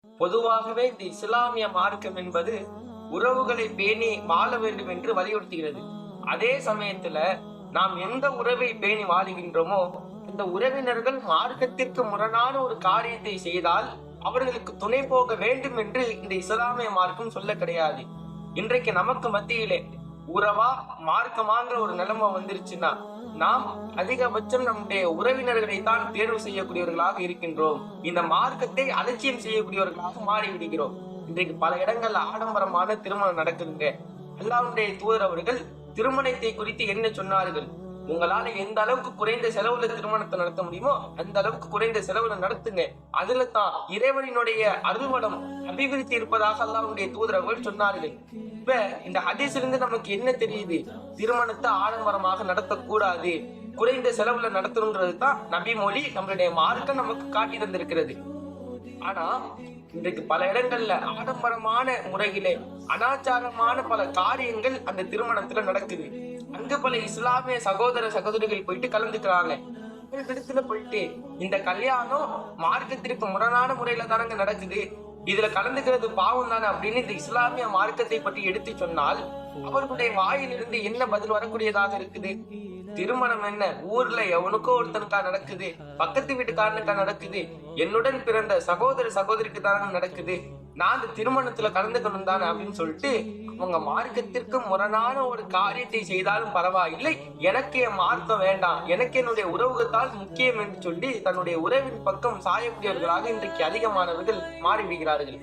பொதுவாகவே இந்த இஸ்லாமிய மார்க்கம் என்பது உறவுகளை பேணி வாழ வேண்டும் என்று வலியுறுத்துகிறது. அதே சமயத்துல நாம் எந்த உறவை பேணி வாழுகின்றோமோ இந்த உறவினர்கள் மார்க்கத்திற்கு முரணான ஒரு காரியத்தை செய்தால் அவர்களுக்கு துணை போக வேண்டும் என்று இந்த இஸ்லாமிய மார்க்கம் சொல்ல கிடையாது. இன்றைக்கு நமக்கு மத்தியிலே உறவா மார்க்கமாங்கிற ஒரு நிலைமை வந்துருச்சுன்னா நாம் அதிகபட்சம் நம்முடைய உறவினர்களை தான் தேர்வு செய்யக்கூடியவர்களாக இருக்கின்றோம். இந்த மார்க்கத்தை அலட்சியம் செய்யக்கூடியவர்களாக மாறிவிடுகிறோம். இன்றைக்கு பல இடங்கள்ல ஆடம்பரமான திருமணம் நடக்குதுங்க. அல்லாஹ்வுடைய தூதர் அவர்கள் திருமணத்தை குறித்து என்ன சொன்னார்கள்? உங்களால எந்த அளவுக்கு குறைந்த செலவுல திருமணத்தை நடத்த முடியுமோ அந்த அளவுக்கு குறைந்த செலவுல நடத்துங்க. அதுல தான் இறைவனினுடைய அருள்வளம் அபிவிருத்தி இருப்பதாக அல்லாஹ்வுடைய தூதர் அவர்கள் சொன்னார்கள். இப்ப இந்த ஹதீஸ்ல இருந்து நமக்கு என்ன தெரியுது? திருமணத்தை ஆடம்பரமாக நடத்தக்கூடாது, குறைந்த செலவுல நடத்தணும்ன்றது தான் நபி மொழி, நம்மளுடைய மார்க்கம் நமக்கு காட்டி தந்திருக்கிறது. ஆனா இன்றைக்கு பல இடங்கள்ல ஆடம்பரமான முறையிலே அனாச்சாரமான பல காரியங்கள் அந்த திருமணத்துல நடக்குது. அங்க பல இஸ்லாமிய சகோதர சகோதரிகள் போயிட்டு கலந்துக்கிறாங்க. இடத்துல போயிட்டு இந்த கல்யாணம் மார்க்கத்திற்கு முரணான முறையில தானங்க நடக்குது, இதுல கலந்துக்கிறது பாவம் தானே அப்படின்னு இந்த இஸ்லாமிய மார்க்கத்தை பற்றி எடுத்து சொன்னால் அவர்களுடைய வாயிலிருந்து என்ன பதில் வரக்கூடியதாக இருக்குது? திருமணம் என்ன ஊர்ல எவனுக்கோ ஒருத்தனுக்கா நடக்குது, பக்கத்து வீட்டுக்காரனுக்கா நடக்குது, என்னுடன் பிறந்த சகோதர சகோதரிக்கு தானே நடக்குது, நான் அந்த திருமணத்துல கலந்துக்கணும் தானே அப்படின்னு சொல்லிட்டு அவங்க மார்க்கத்திற்கு முரணான ஒரு காரியத்தை செய்தாலும் பரவாயில்லை, எனக்கு என் மார்க்கம் வேண்டாம், எனக்கு என்னுடைய உறவுகத்தால் முக்கியம் என்று சொல்லி தன்னுடைய உறவின் பக்கம் சாயக்கூடியவர்களாக இன்றைக்கு அதிகமானவர்கள் மாறிவிடுகிறார்கள்.